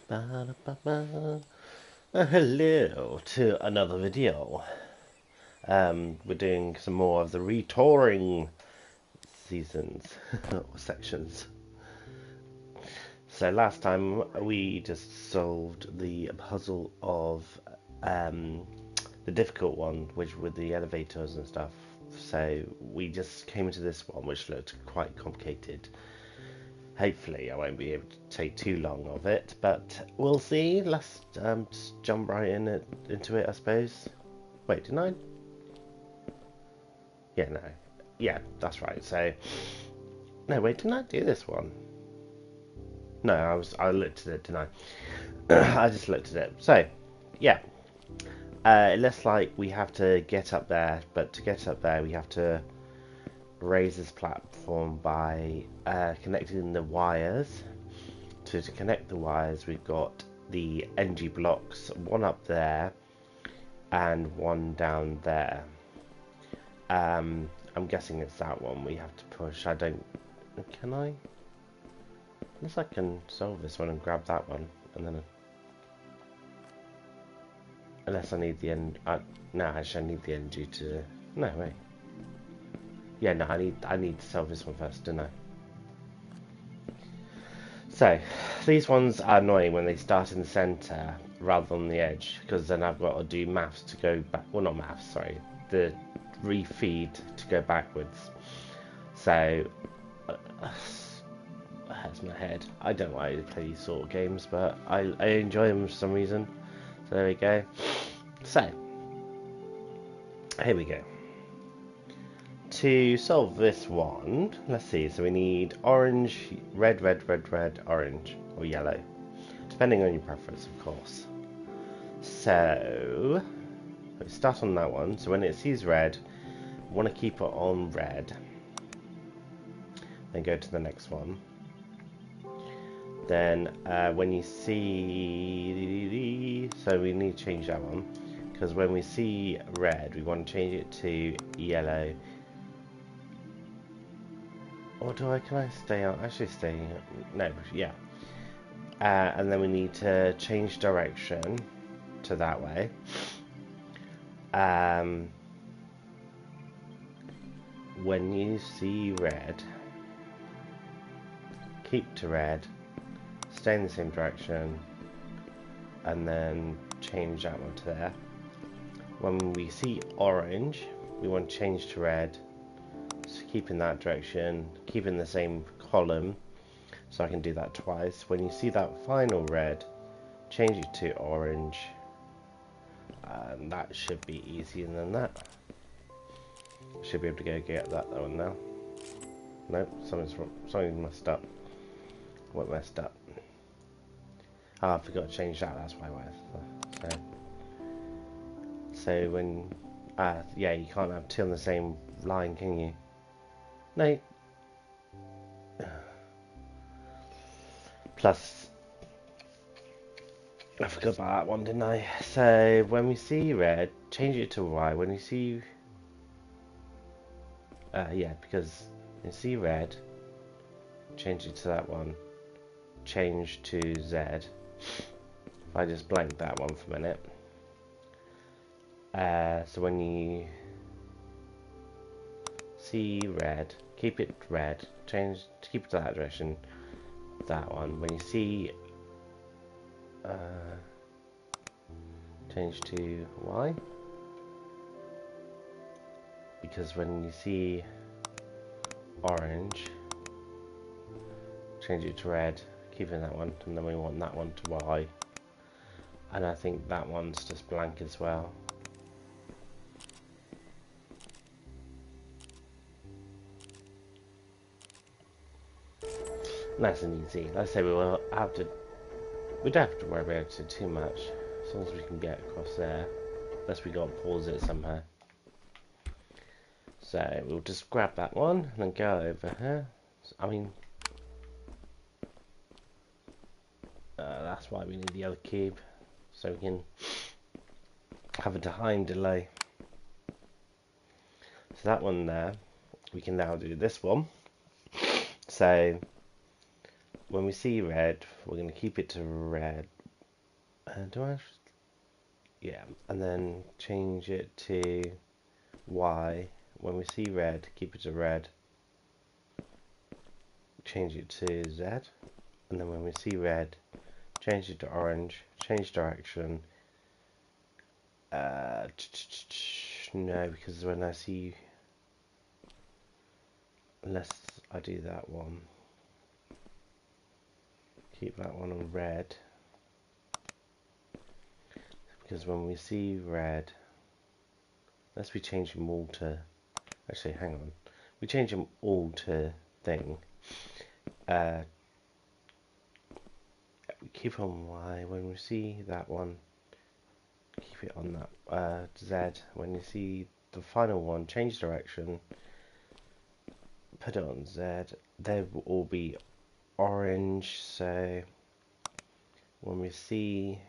Ba-da-ba-ba. Hello to another video. We're doing some more of the retouring seasons or sections. So last time we just solved the puzzle of the difficult one, which with the elevators and stuff. So we just came into this one, which looked quite complicated. Hopefully I won't be able to take too long of it, but we'll see. Let's just jump right into it, I suppose. Wait, didn't I? Yeah, no. Yeah, that's right. So, no, wait, didn't I do this one? No, I looked at it, didn't I? I just looked at it. So, yeah. It looks like we have to get up there, but to get up there we have to raise this platform by connecting the wires. So to connect the wires, we've got the energy blocks, one up there and one down there. I'm guessing it's that one we have to push. Can I? Unless I can solve this one and grab that one, and then unless I need the end. No, actually, I need the energy to. No, wait. Yeah, no, I need to solve this one first, don't I? So, these ones are annoying when they start in the centre rather than the edge, because then I've got to do maths to go back. Well, not maths, sorry. The refeed to go backwards. So, that hurts my head. I don't like to play these sort of games, but I enjoy them for some reason. So, there we go. So, here we go. To solve this one, let's see, so we need orange, red, orange, or yellow, depending on your preference, of course. So, let's start on that one. So when it sees red, we want to keep it on red. Then go to the next one. Then when you see, so we need to change that one, because when we see red, we want to change it to yellow. Or can I stay on? Actually, stay. No, yeah. And then we need to change direction to that way. When you see red, keep to red, stay in the same direction, and then change that one to there. When we see orange, we want to change to red. So keep in that direction, keep in the same column, so I can do that twice. When you see that final red, change it to orange, and that should be easier than that. Should be able to go get that one now. Nope, something's wrong. Something messed up. What messed up? Oh, I forgot to change that. That's why. So when, yeah, you can't have two on the same line, can you? No. Plus, I forgot about that one, didn't I? So when we see red, change it to Y. When you see, yeah, because you see red, change it to that one. Change to Z. If I just blank that one for a minute. So when you see red, keep it red, change to keep it to that direction, that one. When you see change to Y, because when you see orange, change it to red, keep in that one, and then we want that one to Y, and I think that one's just blank as well. Nice and easy. Like I say, we don't have to worry about it too much, as long as we can get across there, unless we got to pause it somehow. So we'll just grab that one and then go over here. I mean, that's why we need the other cube, so we can have a time delay. So that one there, we can now do this one. So when we see red, we're going to keep it to red. Do I? Yeah, and then change it to Y. When we see red, keep it to red. Change it to Z, and then when we see red, change it to orange. Change direction. No, because when I see, unless I do that one, keep that one on red. Because when we see red, unless we change them all to, actually hang on, we change them all to thing. Keep on Y. When we see that one, keep it on that Z. When you see the final one, change direction, put it on Z. They will all be orange. So when we see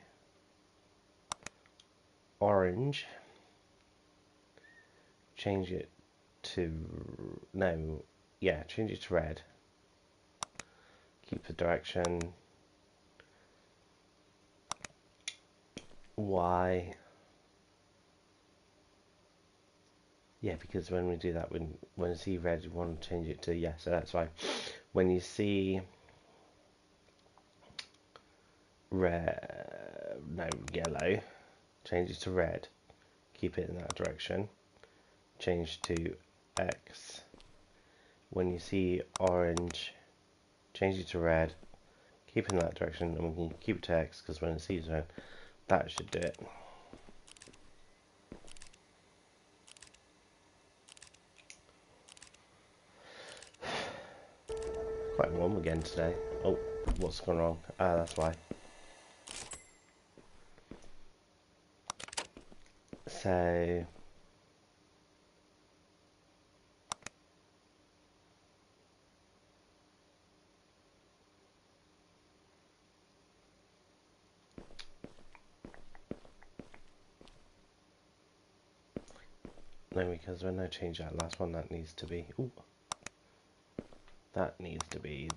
orange, change it to change it to red. Keep the direction Y. Yeah, because when we do that, when you see red, you want to change it to so that's fine. When you see yellow, change it to red. Keep it in that direction. Change to X. When you see orange, change it to red. Keep it in that direction, and we can keep it to X because when it sees red, that should do it. Quite warm again today. Oh, what's gone wrong? That's why. So no, because when I change that last one, that needs to be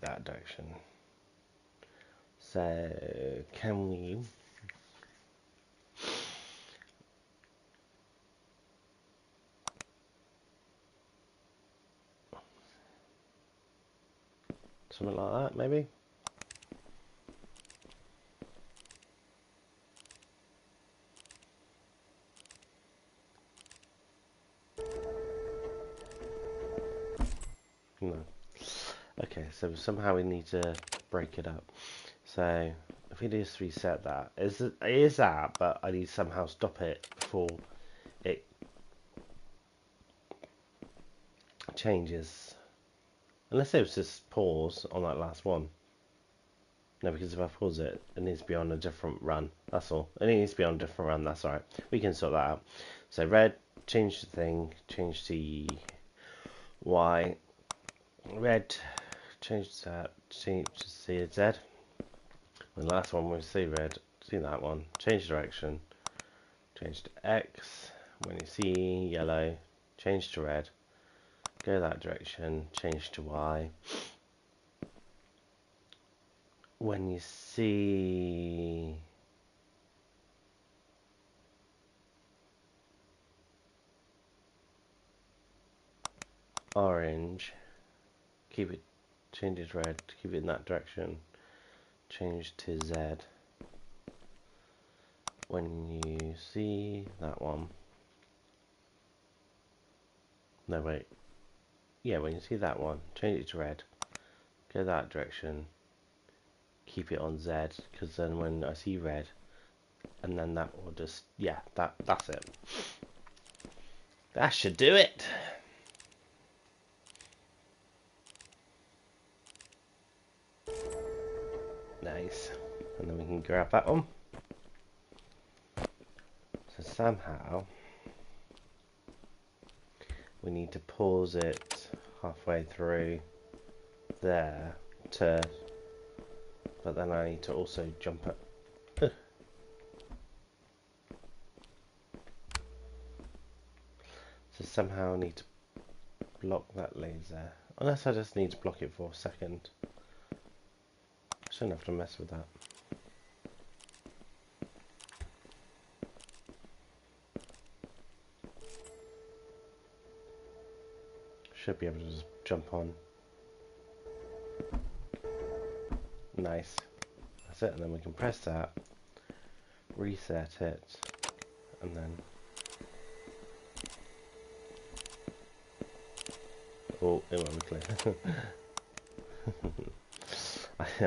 that direction. So can we something like that maybe? No. Okay, so somehow we need to break it up. So if we just reset that, it is that, but I need to somehow stop it before it changes. Unless it was just pause on that last one. No, because if I pause it, it needs to be on a different run. That's all. It needs to be on a different run. That's alright. We can sort that out. So red, change the thing, change the Y. Red, change that, change to Z. And the last one we see red, see that one. Change direction, change to X. When you see yellow, change to red. Go that direction, change to Y. When you see orange, keep it, change it to red, keep it in that direction, change to Z. When you see that one, no wait, yeah, when you see that one, change it to red, go that direction, keep it on Z, because then when I see red, and then that will just, that's it. That should do it. Nice. And then we can grab that one. So somehow we need to pause it halfway through there but then I need to also jump it. So somehow I need to block that laser. Unless I just need to block it for a second. I shouldn't have to mess with that. Should be able to just jump on. Nice. That's it, and then we can press that, reset it, and then... Oh, it won't be clear.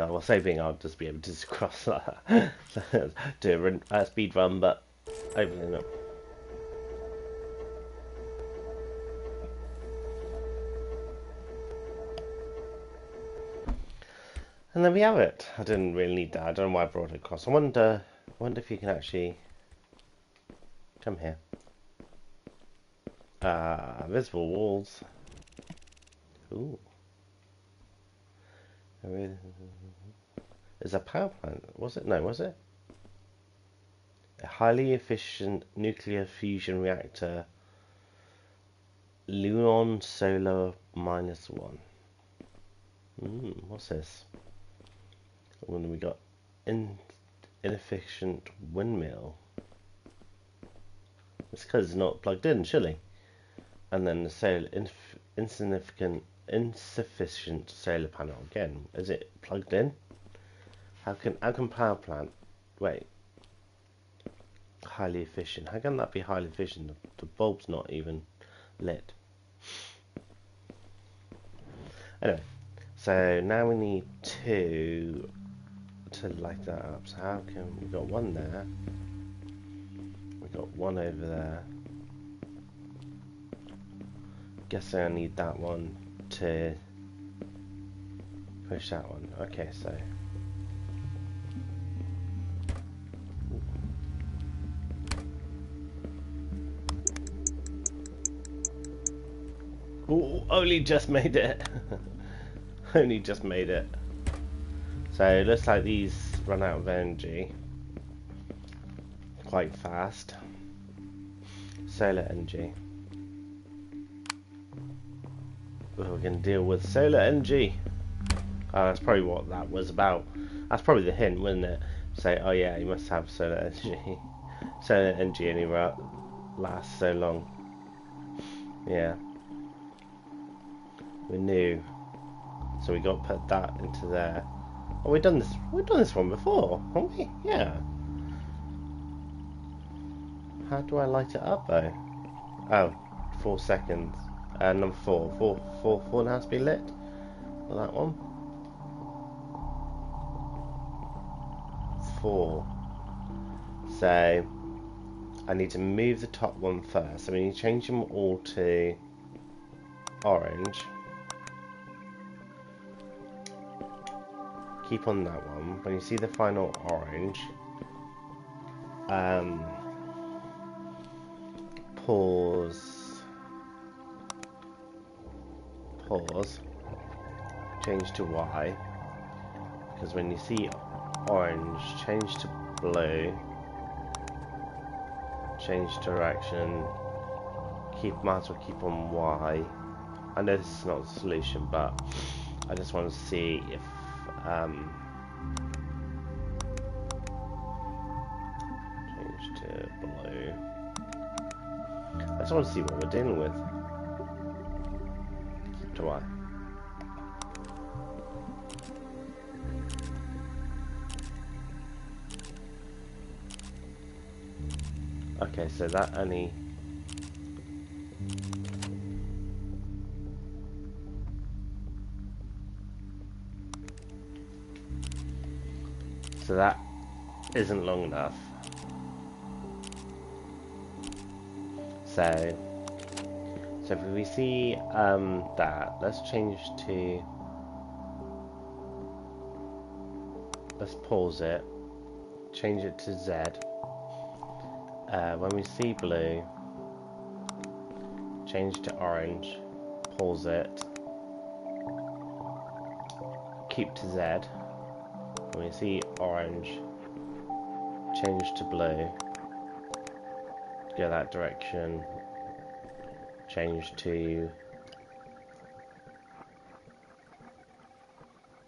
I was hoping I'd just be able to just cross that. Do a speed run, but hopefully not. And there we have it. I didn't really need that. I don't know why I brought it across. I wonder if you can actually come here. Visible walls. Ooh. There's a power plant. Was it? No, was it? A highly efficient nuclear fusion reactor. Luon Solar -1. What's this? And then we got inefficient windmill. It's because it's not plugged in, surely. And then the solar insufficient solar panel again. Is it plugged in? How can power plant? Wait. Highly efficient. How can that be highly efficient? The bulb's not even lit. Anyway, so now we need two to light that up. So how can we got one there? We got one over there. Guessing I need that one to push that one. Okay, so ooh, only just made it. Only just made it. So it looks like these run out of energy quite fast. Solar energy. We can deal with solar energy. That's probably what that was about. That's probably the hint, wasn't it? Say, oh yeah, you must have solar energy. Solar energy only lasts so long. Yeah. We knew. So we got to put that into there. Oh, we've done this one before, haven't we? Yeah. How do I light it up though? Oh, 4 seconds. Number 4. 4 now has to be lit. For that one. 4. So I need to move the top one first. So we need to change them all to orange. Keep on that one. When you see the final orange, pause, change to Y, because when you see orange, change to blue, change direction, might as well keep on Y. I know this is not the solution, but I just want to see if change to blue. I just want to see what we're dealing with. Keep to Y. Okay, so that only... So that isn't long enough. So if we see that, let's change to... Let's pause it. Change it to Z. When we see blue, change to orange, pause it, keep to Z. When we see orange, change to blue, go that direction, change to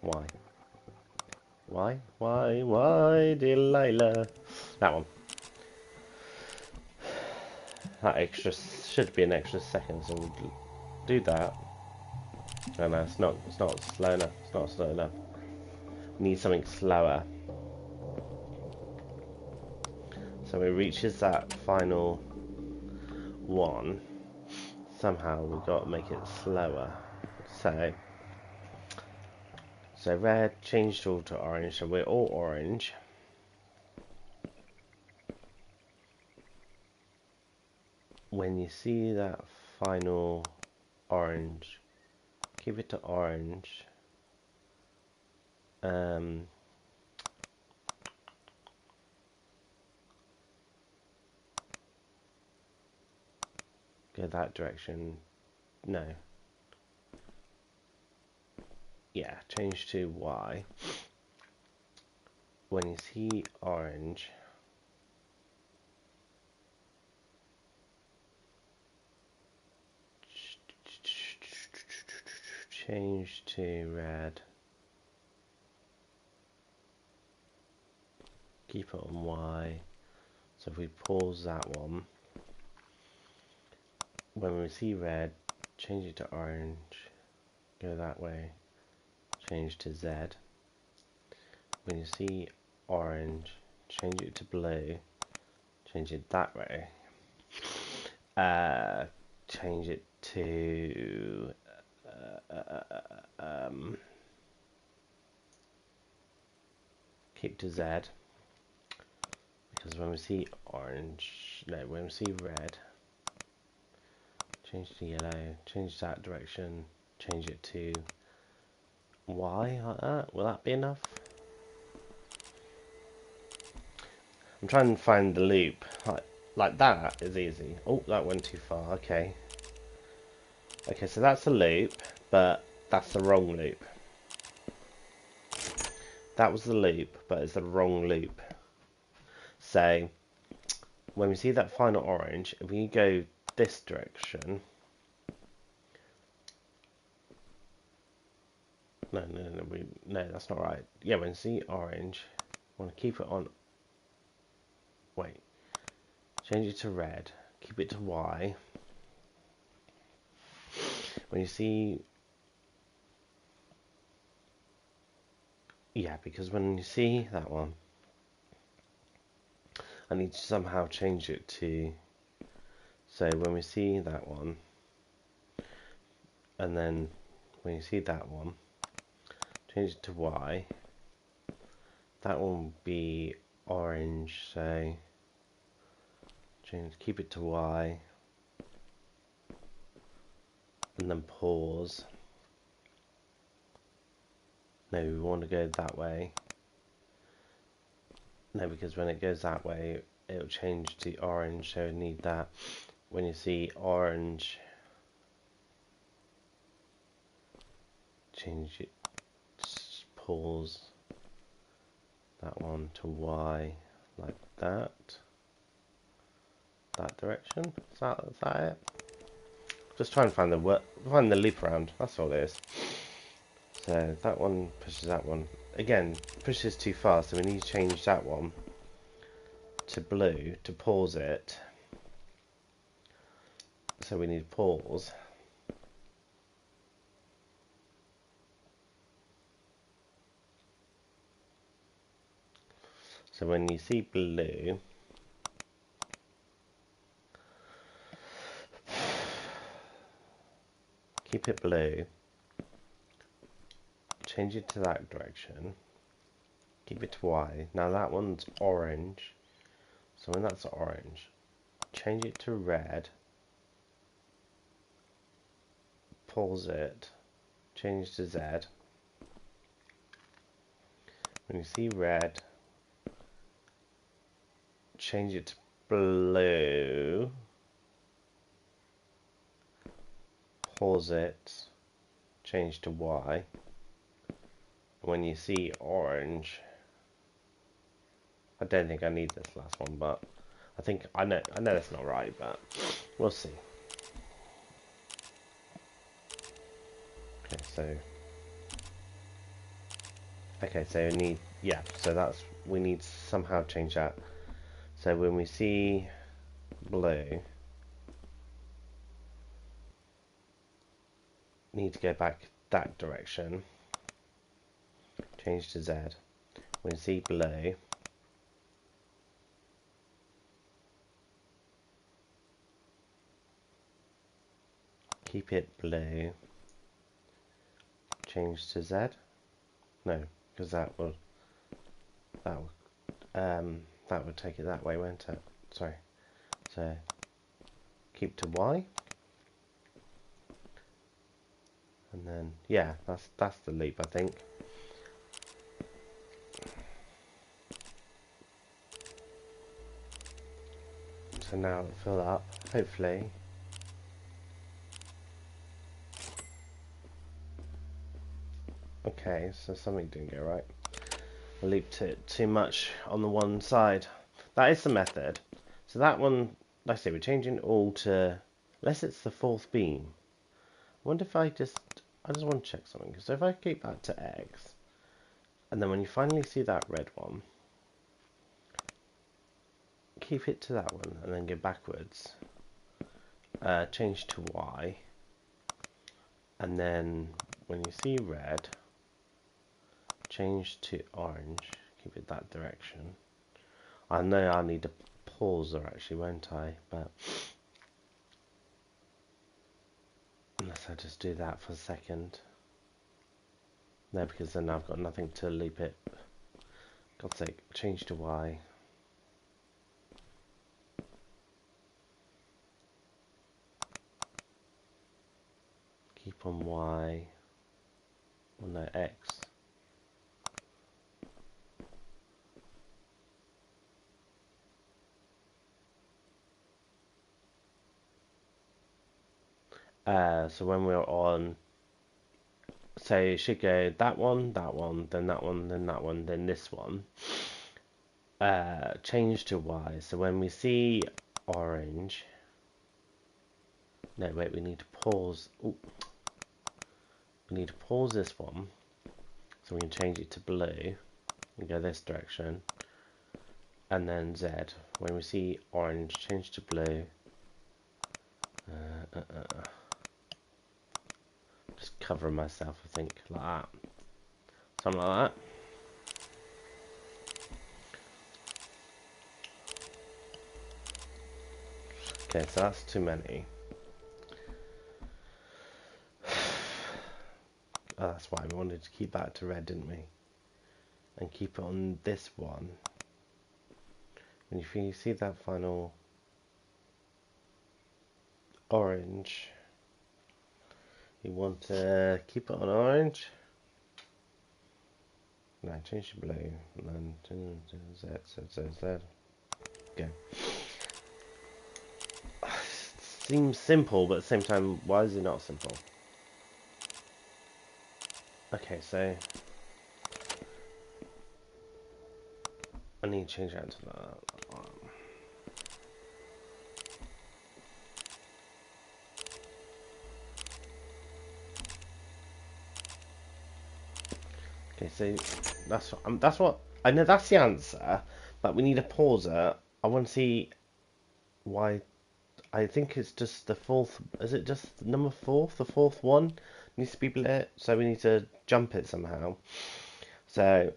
Y. Why, Delilah? That one. That extra should be an extra second, so we'll do that. No, no, it's not slow enough. It's not slow enough. We need something slower. So it reaches that final one. Somehow we've got to make it slower. So red changed all to orange, so we're all orange. When you see that final orange, keep it to orange. Go that direction. No. Yeah, change to Y. When you see orange, change to red. Keep it on Y. So if we pause that one, when we see red, change it to orange, go that way, change to Z. When you see orange, change it to blue, change it that way, change it to keep to Z, because when we see orange, no, when we see red, change to yellow, change that direction, change it to Y, like that. Will that be enough? I'm trying to find the loop. Like that is easy. Oh, that went too far. Okay. Okay, so that's a loop, but that's the wrong loop. That was the loop, but it's the wrong loop. So, when we see that final orange, if we go this direction... No, that's not right. Yeah, when we see orange, I want to keep it on... Wait. Change it to red. Keep it to Y. When you see... Yeah, because when you see that one, I need to somehow change it to... So when we see that one, and then when you see that one, change it to Y. That one will be orange, so keep it to Y, and then pause. No, we want to go that way. No, because when it goes that way, it'll change to orange, so we need that. When you see orange, change it, pause that one to Y, like that. That direction. Is that it? Just try and find the loop around. That's all it is. So that one pushes that one. Again, pushes too fast, so we need to change that one to blue to pause it. So we need to pause. So when you see blue, keep it blue, change it to that direction, keep it to Y. Now that one's orange, so when that's orange, change it to red, pause it, change to Z. When you see red, change it to blue, pause it, change to Y. When you see orange, I don't think I need this last one, but I know that's not right, but we'll see. Okay, so we need to somehow change that. So when we see blue, need to go back that direction. Change to Z. When you see below, keep it below. Change to Z. No, because that would take it that way, won't it? Sorry. So keep to Y. And then yeah, that's the loop, I think. So now it'll fill up, hopefully. Okay, so something didn't go right. I looped it too much on the one side. That is the method. So that one, like I say, we're changing all to, unless it's the fourth beam. I wonder if I just want to check something. So if I keep that to X, and then when you finally see that red one, keep it to that one, and then go backwards. Change to Y, and then when you see red, change to orange. Keep it that direction. I know I'll need a pauser actually, won't I? But unless I just do that for a second. No, because then I've got nothing to loop it. God's sake, change to Y. Keep on Y. Oh no, X. So when we're on, so it should go that one, then that one, then that one, then this one. Change to Y. So when we see orange, no wait, we need to pause. Ooh. We need to pause this one, so we can change it to blue and go this direction, and then Z. When we see orange, change to blue. Just covering myself, I think, like that. Something like that. Okay, so that's too many. Oh, that's why we wanted to keep that to red, didn't we? And keep it on this one. And if you see that final orange, you want to keep it on orange. No, change to blue, and then Z. Go. Seems simple, but at the same time, why is it not simple? Okay, so I need to change that to that. Okay, so that's what I know. That's the answer, but we need a pauser. I want to see why. I think it's just the fourth. Is it just number fourth? The fourth one needs to be lit, so we need to jump it somehow. So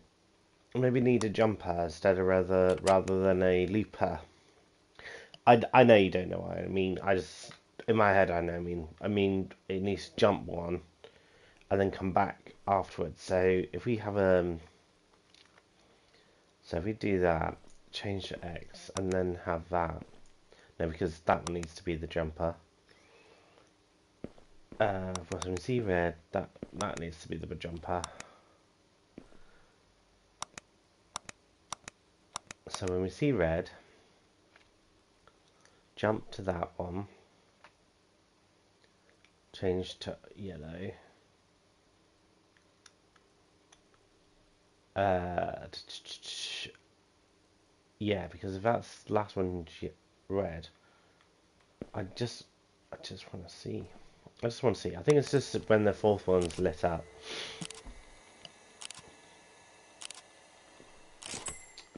maybe need a jumper instead of rather than a looper. I know you don't know what I mean. I just in my head I know. I mean it needs to jump one and then come back afterwards. So if we have so if we do that, change to X, and then have that. No, because that one needs to be the jumper. When we see red, that needs to be the jumper. So when we see red, jump to that one, change to yellow. Yeah, because if that's the last one red, I just want to see. I just want to see. I think it's just when the fourth one's lit up.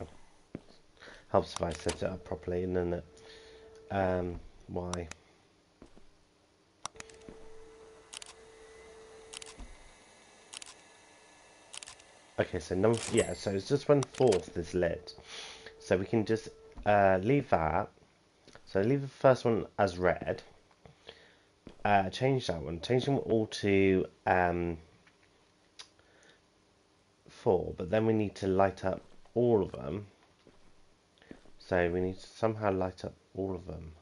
Oh. Helps if I set it up properly, and then why? Okay, so so it's just 1/4 is lit. So we can just leave that. So leave the first one as red. Change that one. Change them all to 4, but then we need to light up all of them. So we need to somehow light up all of them.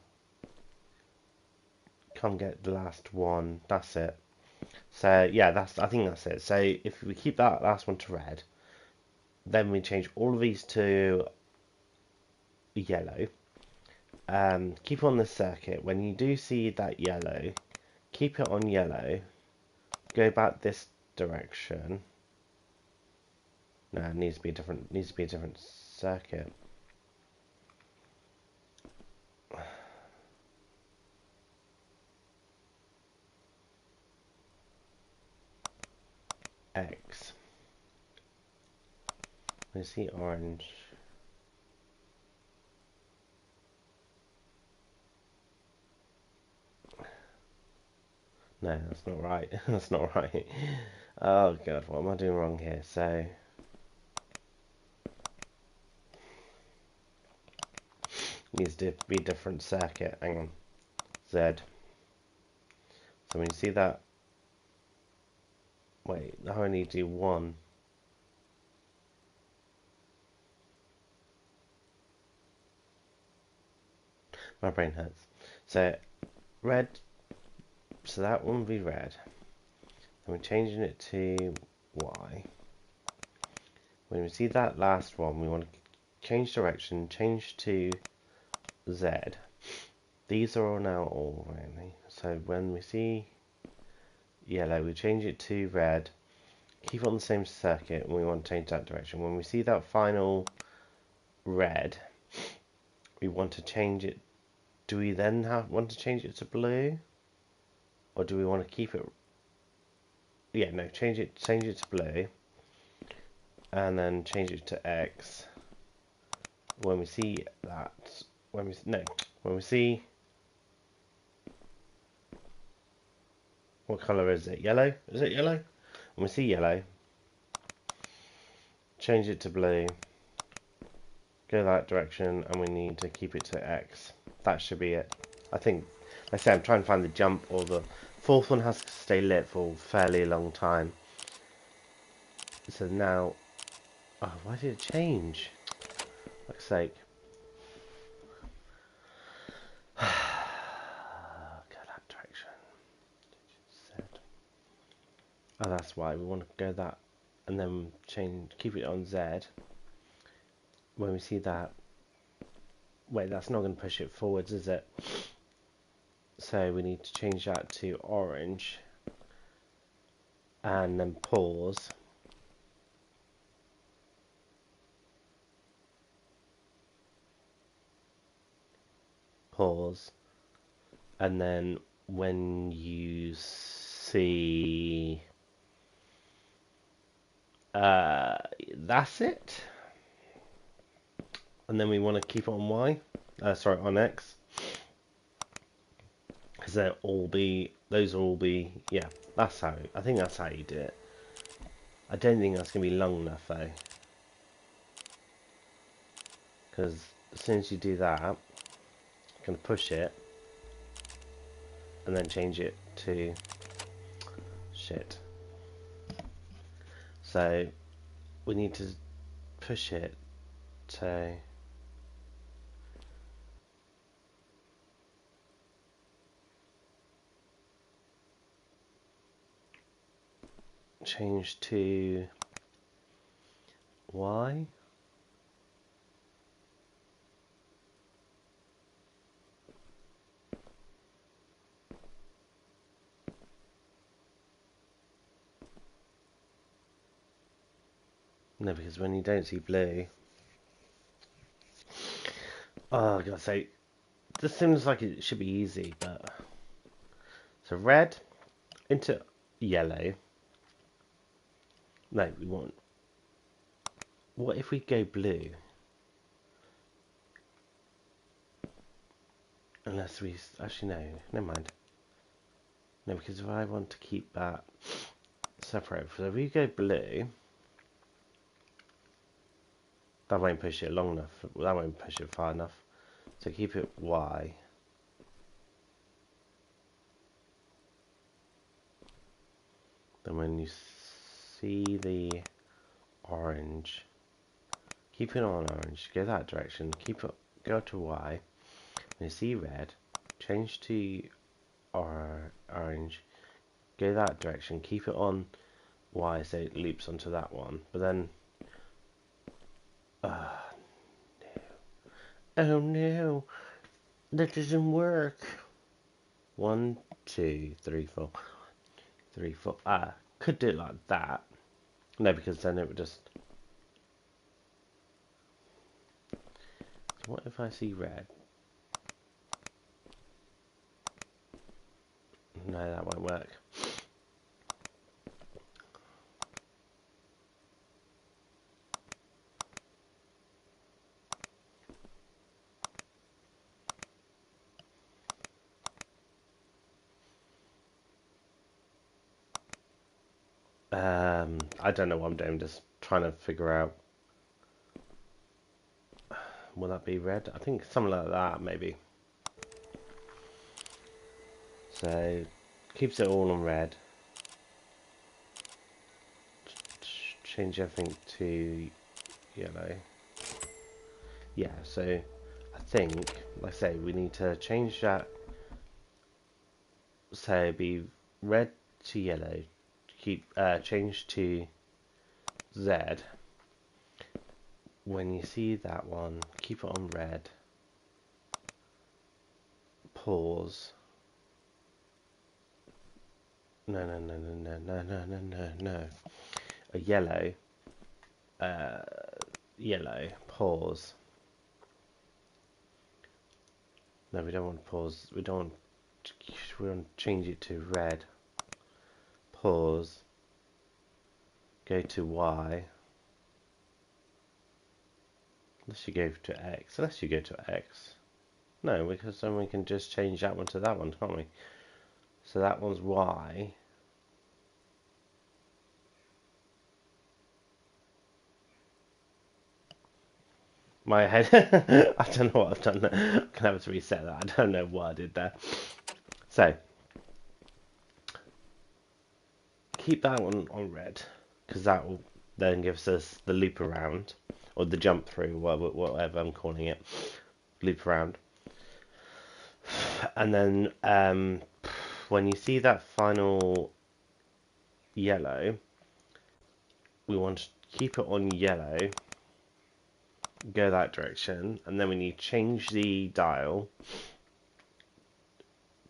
Can't get the last one. That's it. So yeah, I think that's it. So if we keep that last one to red, then we change all of these to yellow. Keep on the circuit. When you do see that yellow, keep it on yellow. Go back this direction. No, it needs to be a different. Needs to be a different circuit. X. We see orange. No, that's not right. That's not right. Oh god, what am I doing wrong here? So needs to be a different circuit. Hang on. Z. So when you see that, wait, I only do one. My brain hurts. So red. So that one will be red. And we're changing it to Y. When we see that last one, we want to change direction, change to Z. These are all now all really. So when we see yellow, we change it to red. Keep it on the same circuit, and we want to change that direction. When we see that final red, we want to change it. Do we then want to change it to blue, or do we want to keep it? Yeah, no, change it to blue, and then change it to X. When we see that, when we see, what color is it? Yellow? Is it yellow? When we see yellow, change it to blue. Go that direction, and we need to keep it to X. That should be it. I think, like I say, I'm trying to find the jump, or the fourth one has to stay lit for a fairly long time. So now, oh, why did it change? For fuck's sake. Go that direction. Oh, that's why we want to go that, and then keep it on Z. When we see that, wait, that's not going to push it forwards, is it? So we need to change that to orange, and then pause. Pause. And then when you see, that's it. And then we want to keep it on Y. Sorry, on X. Because those will all be, yeah, I think that's how you do it. I don't think that's going to be long enough though. Because as soon as you do that, you can push it, and then change it to, shit. So, we need to push it to, change to Y. No, because when you don't see blue, oh, I gotta say, this seems like it should be easy, but so red into yellow. No, we want. What if we go blue? Unless we actually no, never mind. No, because if I want to keep that separate, so if we go blue, That won't push it long enough. That won't push it far enough. So keep it Y. Then when you see the orange, keep it on orange, go that direction, go to Y. When you see red, change to orange, go that direction, keep it on Y so it loops onto that one. But then, oh no, that doesn't work. 1, 2, 3, 4, 3, 4. Could do it like that. No, because then it would just. So what if I see red? No, that won't work. I don't know what I'm doing, just trying to figure out. Will that be red? I think something like that, maybe. So, keeps it all on red. Change everything to yellow. Yeah, so I think, like I say, we need to change that. So, be red to yellow. Change to Z. When you see that one, keep it on red. Pause. No. A yellow. Yellow. Pause. No, we don't want to pause. We want to change it to red. Pause. Go to Y. Unless you go to X. Unless you go to X. No, because then we can just change that one to that one, can't we? So that one's Y. My head. I don't know what I've done there. I'm gonna have to reset that. I don't know what I did there. So keep that one on red, because that will then gives us the loop around, or the jump through, whatever I'm calling it, loop around. And then when you see that final yellow, we want to keep it on yellow, go that direction, and then when you change the dial,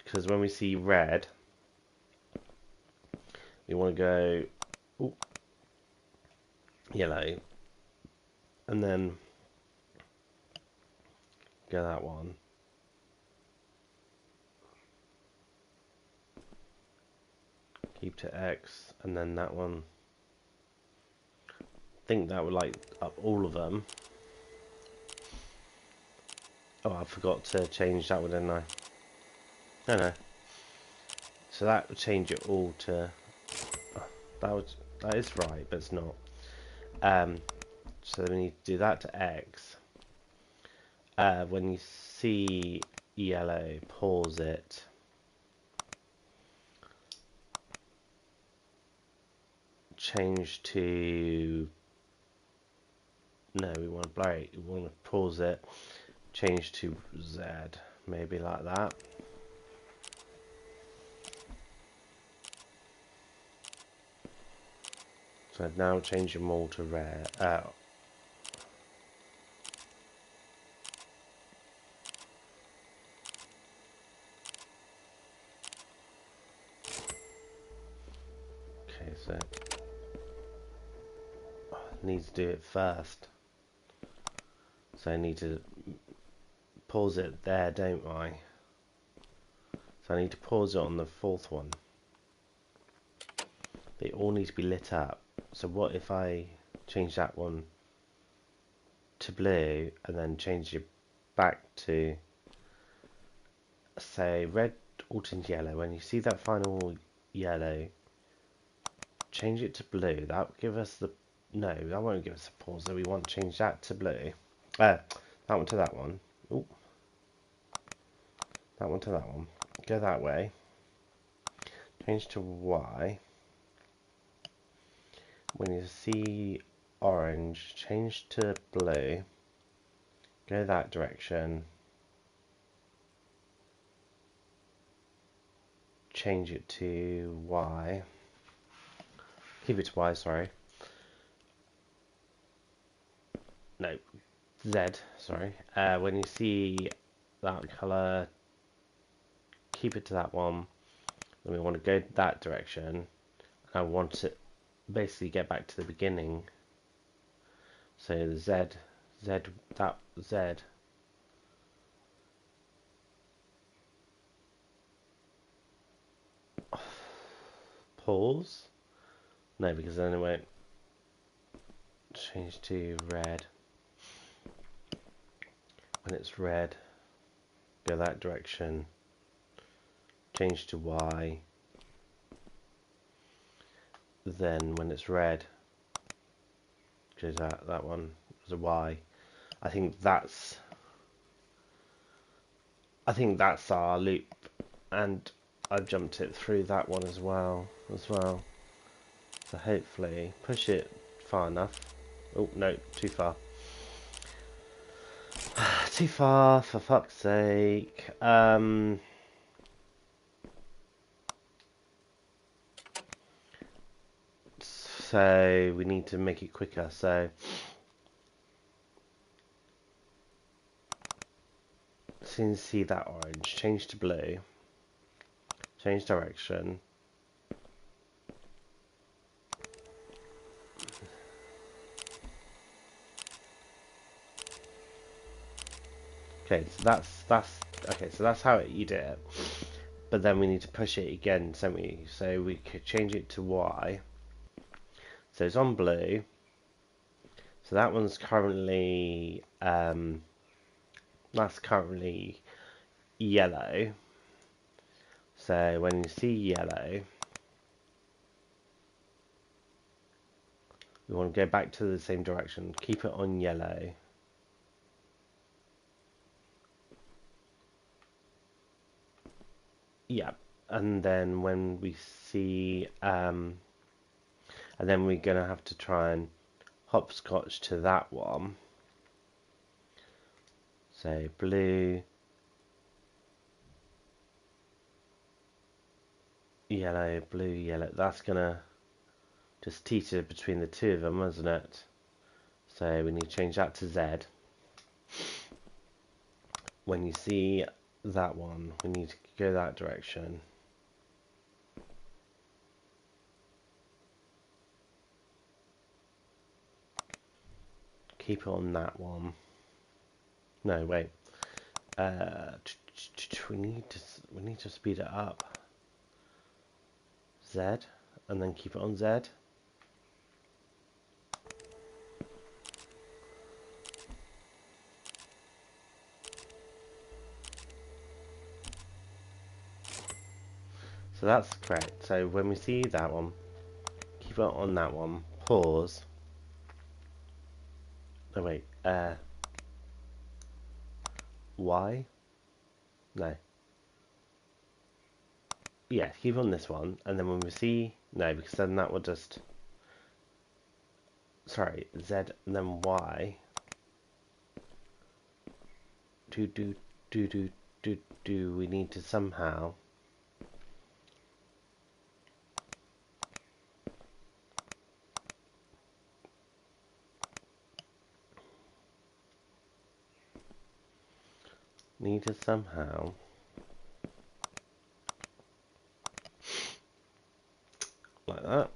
because when we see red, we want to go yellow, and then go that one. Keep to X, and then that one. I think that would light up all of them. Oh, I forgot to change that one, didn't I? No. So that would change it all to. That is right, but it's not. So we need to do that to X. When you see yellow, pause it. Change to. No, we want to blur it. We want to pause it. Change to Z, maybe like that. So now change them all to red. Okay, so I need to do it first. So I need to pause it there, don't I? So I need to pause it on the fourth one. They all need to be lit up. So what if I change that one to blue and then change it back to, say, red alternate yellow? When you see that final yellow, change it to blue. That will give us the No, that won't give us a pause. So we want to change that to blue. That one to that one. Ooh. That one to that one. Go that way. Change to Y. When you see orange, change to blue. Go that direction. Change it to Y. Keep it to Y, sorry. No, Z, sorry. When you see that colour, keep it to that one. Then we want to go that direction. I want to basically get back to the beginning. So the Z, that Z. Pause? No, because then it won't change to red. When it's red, go that direction. Change to Y. Then when it's red, goes that one as a Y. I think that's our loop, and I've jumped it through that one as well. So hopefully push it far enough. Oh no, too far. Too far, for fuck's sake. So we need to make it quicker. So as soon as you see that orange, change to blue. Change direction. Okay, so that's how you do it. But then we need to push it again, don't we? So we could change it to Y. So it's on blue. So that one's currently that's currently yellow. So when you see yellow, we want to go back to the same direction. Keep it on yellow. Yeah, and then when we see, and then we're gonna have to try and hopscotch to that one. So blue, yellow, blue, yellow. That's gonna just teeter between the two of them, isn't it? So we need to change that to Z. When you see that one, we need to go that direction. Keep it on that one. No, wait. We need to speed it up. Z, and then keep it on Z. So that's correct. So when we see that one, keep it on that one. Pause. Oh wait. Y? No. Yeah, keep on this one, and then when we see no, because then that will just sorry, Z and then Y. Do we need to somehow like that.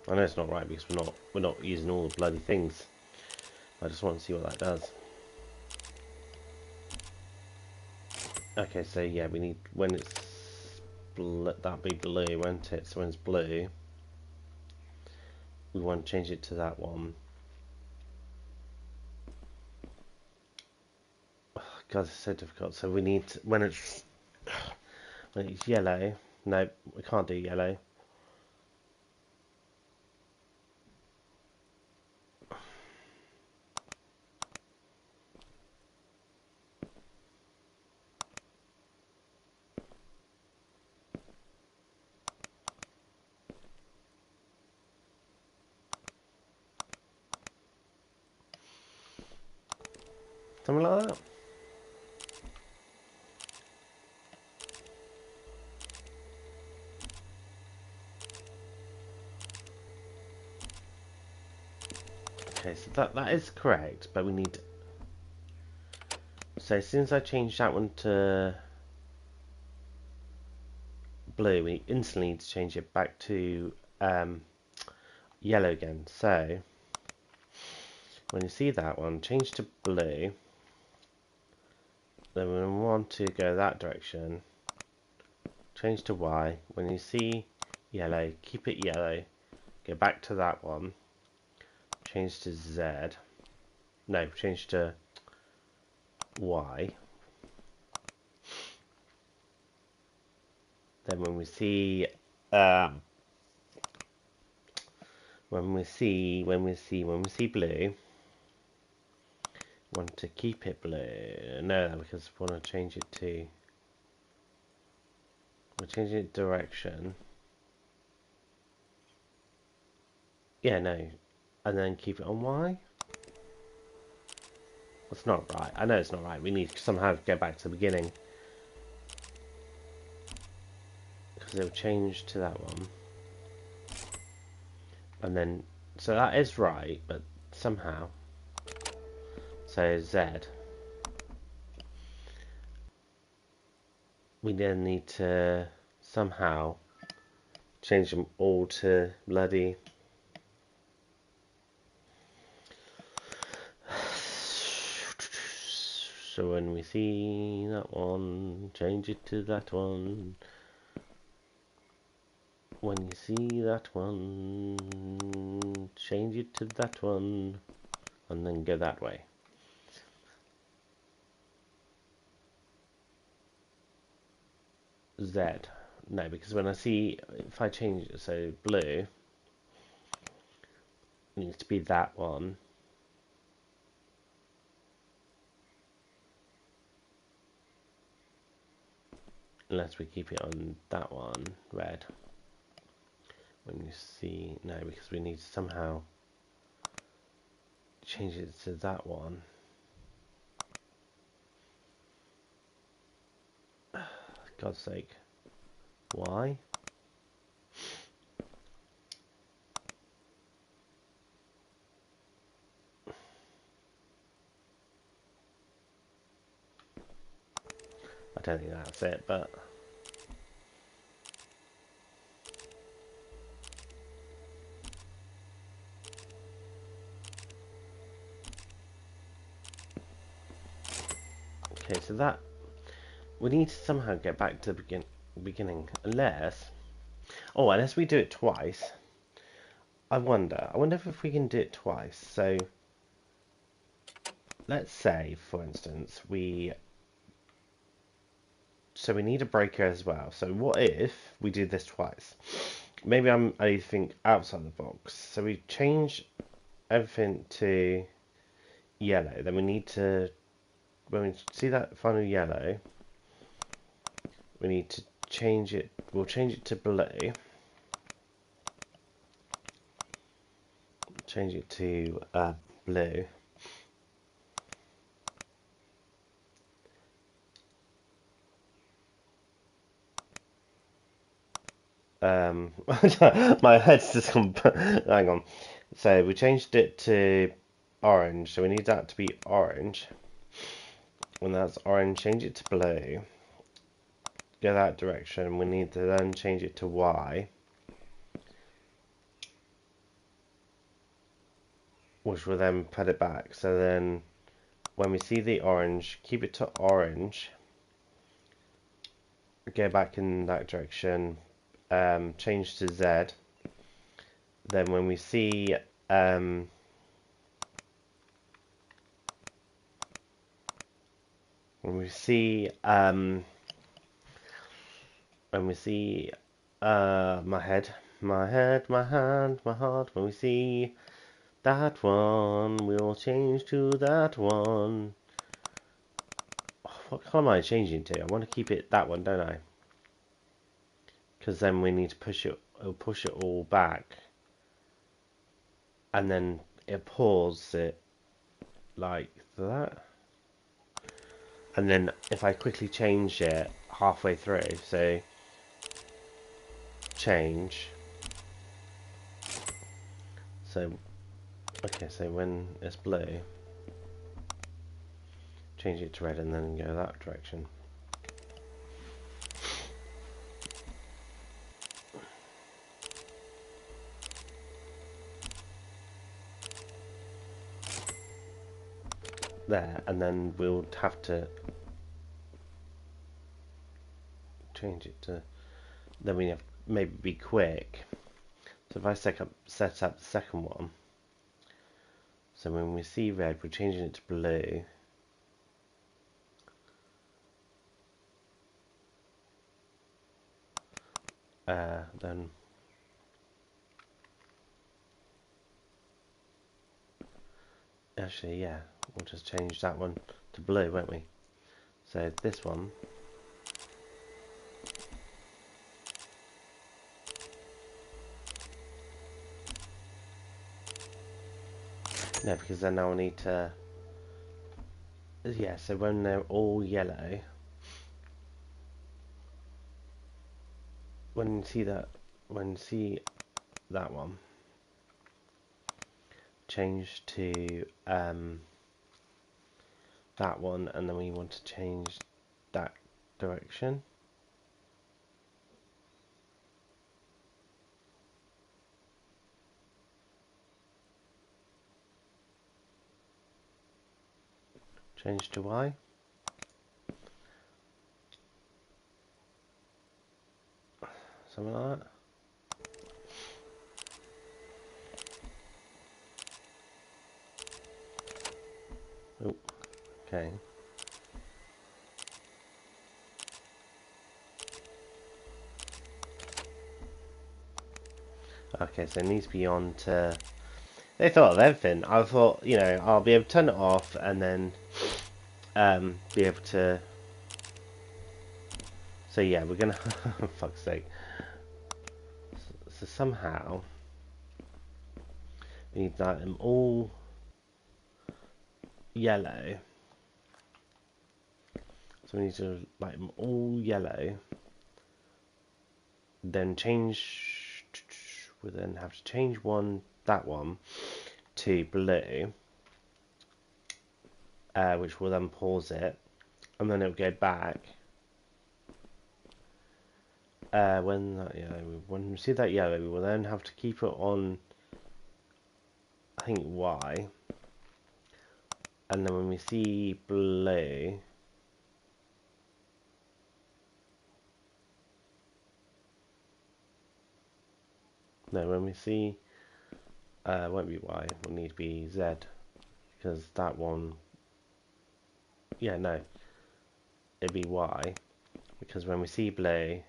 I know it's not right because we're not using all the bloody things. I just want to see what that does. Okay, so yeah, we need when it's that'll be blue, won't it? So when it's blue, we want to change it to that one. Oh, God, it's so difficult. So we need to, when it's yellow. No, we can't do yellow. Something like that. Okay, so that is correct, but we need... So as soon as I change that one to blue, we instantly need to change it back to yellow again. So when you see that one, change to blue. Then we want to go that direction. Change to Y. When you see yellow, keep it yellow. Go back to that one. Change to Z. No, change to Y. Then when we see blue, want to keep it blue. No, because we want to change it to. We're changing it direction. Yeah, no, and then keep it on Y. That's not right. I know it's not right. We need to somehow go back to the beginning because it'll change to that one. And then, so that is right, but somehow. So Z. We then need to somehow change them all to bloody. So when we see that one, change it to that one. When you see that one, change it to that one, and then go that way. Z. No, because when I see, if I change it, so blue, it needs to be that one. Unless we keep it on that one, red. When you see, no, because we need to somehow change it to that one. God's sake. Why? I don't think that's it, but... Okay, so that... We need to somehow get back to the beginning, unless... Oh, unless we do it twice. I wonder if we can do it twice. So, let's say, for instance, we need a breaker as well. So what if we do this twice? Maybe I think outside the box. So we change everything to yellow. Then we need to, when we see that final yellow, we need to change it. We'll change it to blue. Change it to blue. My head's just gone. Hang on. So we changed it to orange. So we need that to be orange. When that's orange, change it to blue. Go that direction. We need to then change it to Y, which will then put it back. So then, when we see the orange, keep it to orange. Go back in that direction. Change to Z. Then when we see when we see my head, my hand, my heart, when we see that one, we'll change to that one. Oh, what colour am I changing to? I want to keep it that one, don't I? Because then we need to push it all back, and then it pauses it like that. And then if I quickly change it halfway through, so change, so okay, so when it's blue, change it to red and then go that direction. There, and then we'll have to change it to, then we have to maybe be quick. So if I set up the second one, so when we see red, we're changing it to blue. Then actually, yeah, we'll just change that one to blue, won't we? So this one, no, because then I'll need to, yeah, so when they're all yellow, when you see that one, change to that one, and then we want to change that direction. Change to Y. Something like that. Oh, okay. Okay, so it needs to be on to... They thought of everything. I thought, you know, I'll be able to turn it off and then be able to... So yeah, we're gonna... for fuck's sake. So somehow... we need them all yellow. So we need to like them all yellow. Then change... We'll then have to change that one, to blue. Which will then pause it. And then it'll go back. When we see that yellow, we will then have to keep it on, I think, Y. And then when we see blue, no, when we see, it won't be Y, it will need to be Z, because that one, yeah, no, it'd be Y, because when we see blue,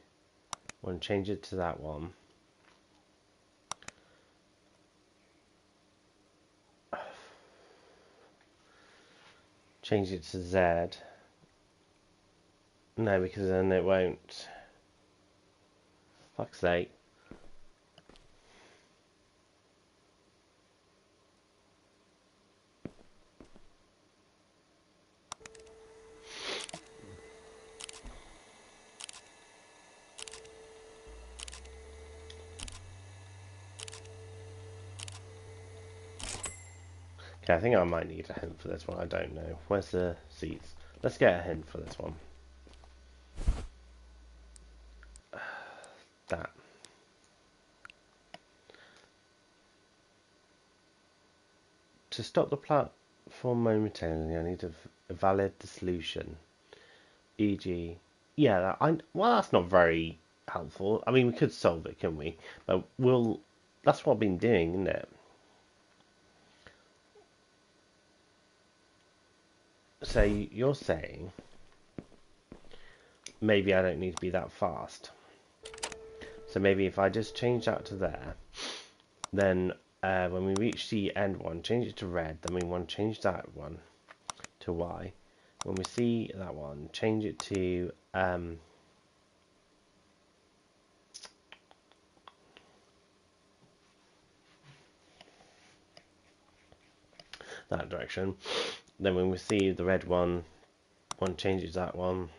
we'll change it to that one. Change it to Z. No, because then it won't. Fuck's sake. Okay, I think I might need a hint for this one. I don't know. Where's the seats? Let's get a hint for this one. That. To stop the platform momentarily, I need a valid solution. E.g., yeah, well, that's not very helpful. I mean, we could solve it, couldn't we? But that's what I've been doing, isn't it? So you're saying maybe I don't need to be that fast. So maybe if I just change that to there, then when we reach the end one, change it to red, then we want to change that one to Y. When we see that one, change it to that direction. Then when we see the red one, One changes that one.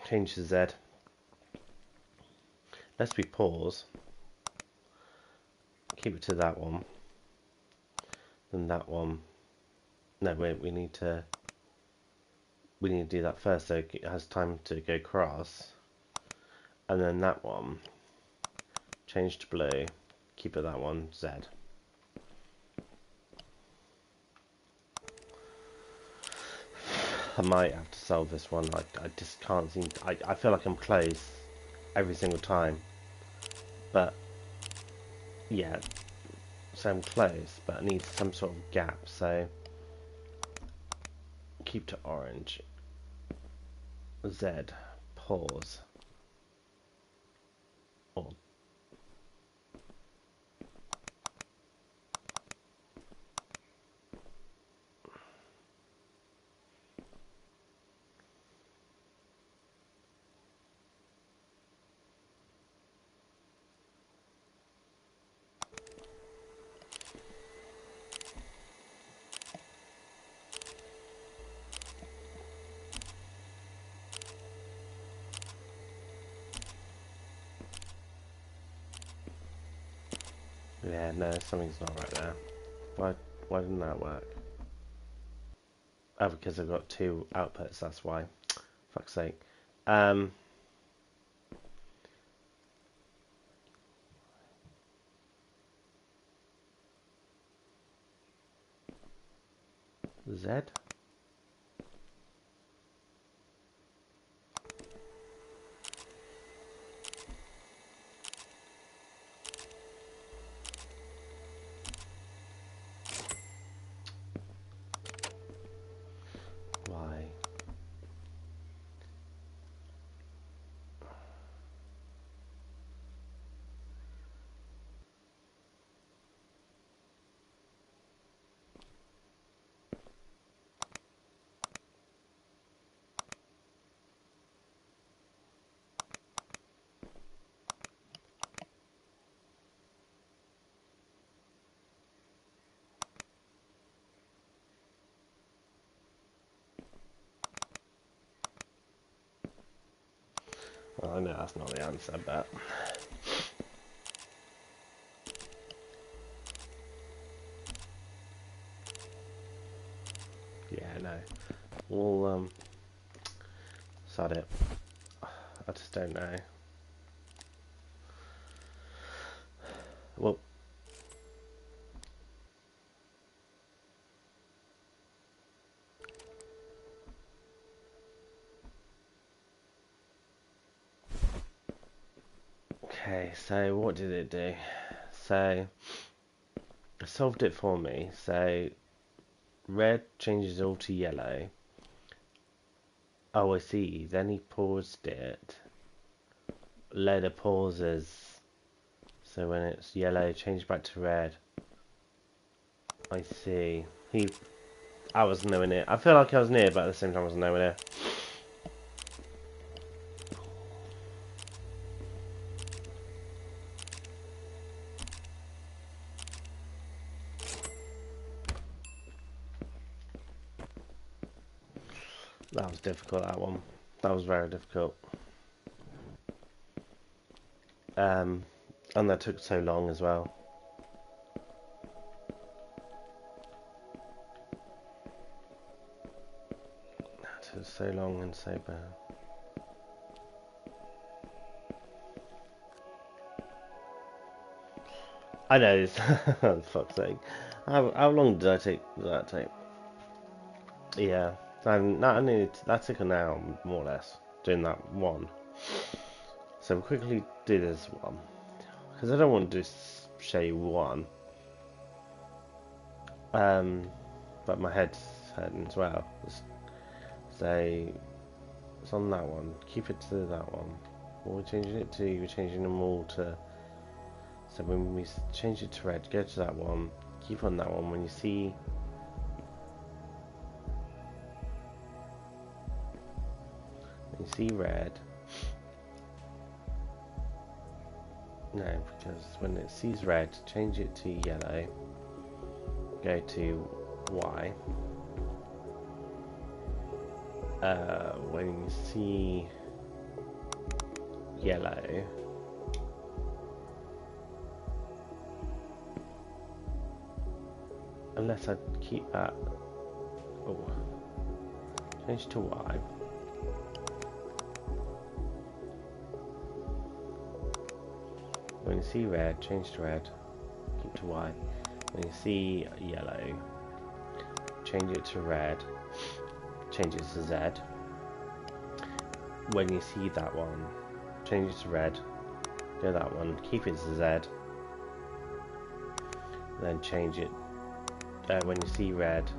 Change to Z. Let's we pause. Keep it to that one. Then that one. No, wait. We need to do that first, so it has time to go across. And then that one. Change to blue. Keep it that one. Z. I might have to solve this one. I just can't seem to, I feel like I'm close every single time. But yeah, so I'm close, but I need some sort of gap, so keep to orange. Z, pause. Or yeah, no, something's not right there. Why didn't that work? Oh, because I've got two outputs, that's why. Fuck's sake. Z? Why? Well, I know that's not the answer, but yeah, no. We'll sod it. I just don't know. Well, okay, so what did it do? So it solved it for me. So red changes all to yellow. Oh, I see. Then he paused it. Later pauses. So when it's yellow, change back to red. I see. I was nowhere near. I feel like I was near, but at the same time I was nowhere near. That was difficult, that one. That was very difficult. And that took so long as well. That took so long and so bad. I know this. For fuck's sake. How long did that take? Yeah. That took an hour, more or less, doing that one. So we'll quickly do this one. Because I don't want to just show you one. But my head's hurting as well. So it's on that one. Keep it to that one. What we're changing it to, we're changing them all to. So when we change it to red, go to that one. Keep on that one. When you see red. No, because when it sees red, change it to yellow. Go to Y. When you see yellow, unless I keep that, oh, change to Y. When you see red, change to red, keep to Y. When you see yellow, change it to red, change it to Z. When you see that one, change it to red, go that one, keep it to Z, then change it, when you see red,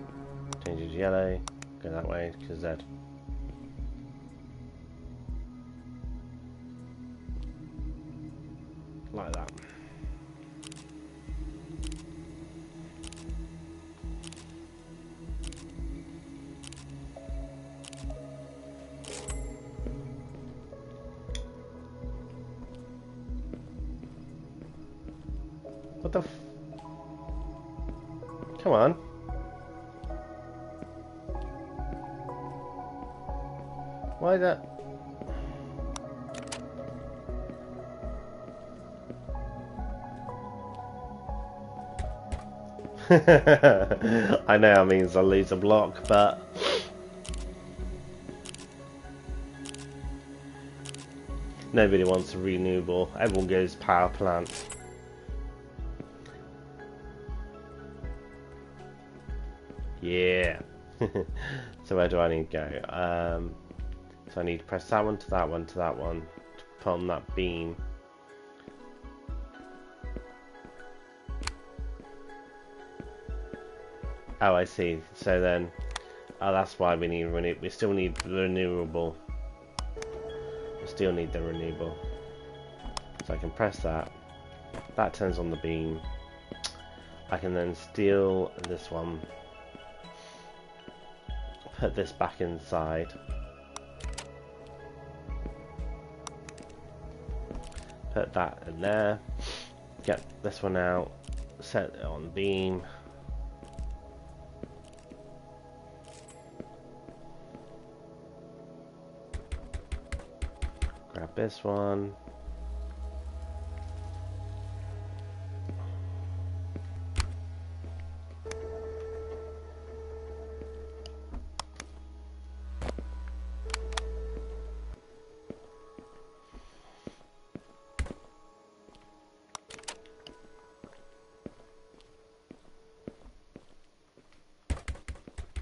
change it to yellow, go that way to Z. Like that. What the f... Come on. Why that... I know that means I'll lose a block, but... Nobody wants a renewable. Everyone goes power plant. Yeah. So where do I need to go? So I need to press that one to that one to that one to put on that beam. Oh, I see. So then, oh, that's why we need we still need the renewable. We still need the renewable. So I can press that. That turns on the beam. I can then steal this one. Put this back inside. Put that in there. Get this one out. Set it on beam. Grab this one.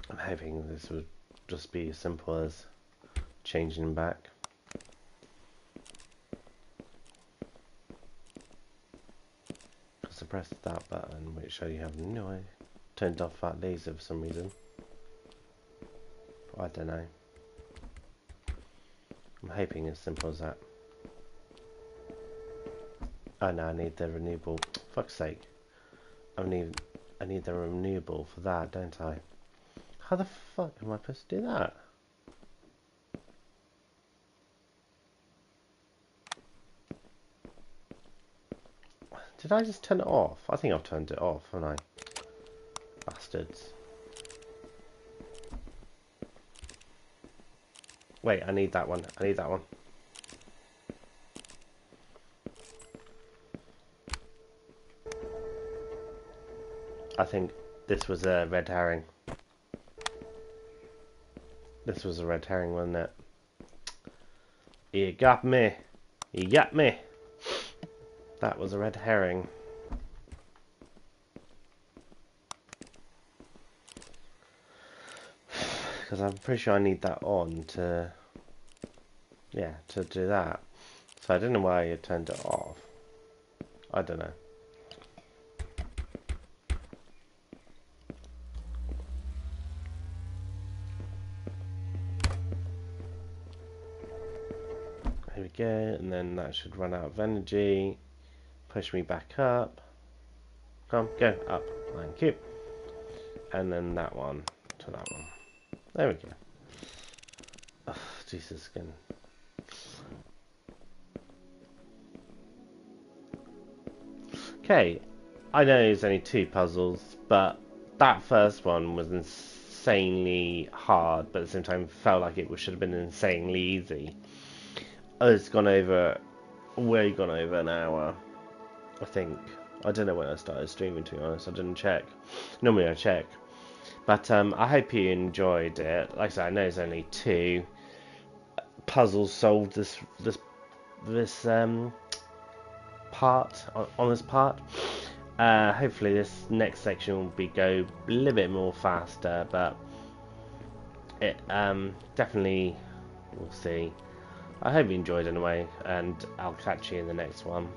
I'm hoping this would just be as simple as changing them back. Because I pressed that button, which you have no idea. Turned off that laser for some reason. I don't know. I'm hoping as simple as that. Oh no, I need the renewable. Fuck's sake. I need the renewable for that, don't I? How the fuck am I supposed to do that? Did I just turn it off? I think I've turned it off, haven't I? Bastards. Wait, I need that one. I need that one. I think this was a red herring. This was a red herring, wasn't it? You got me. You got me. That was a red herring. Because I'm pretty sure I need that on to... Yeah, to do that. So I don't know why you turned it off. I don't know. Here we go, and then that should run out of energy. Push me back up. Come, go up. Thank you. And then that one to that one. There we go. Oh, Jesus skin. Okay, I know there's only 2 puzzles, but that first one was insanely hard, but at the same time felt like it should have been insanely easy. Oh, it's gone over, way gone over an hour, I think. I don't know when I started streaming, to be honest. I didn't check. Normally I check. But I hope you enjoyed it. Like I said, I know it's only 2 puzzles solved this part on this part. Hopefully this next section will go a little bit more faster, but it definitely, we'll see. I hope you enjoyed anyway, and I'll catch you in the next one.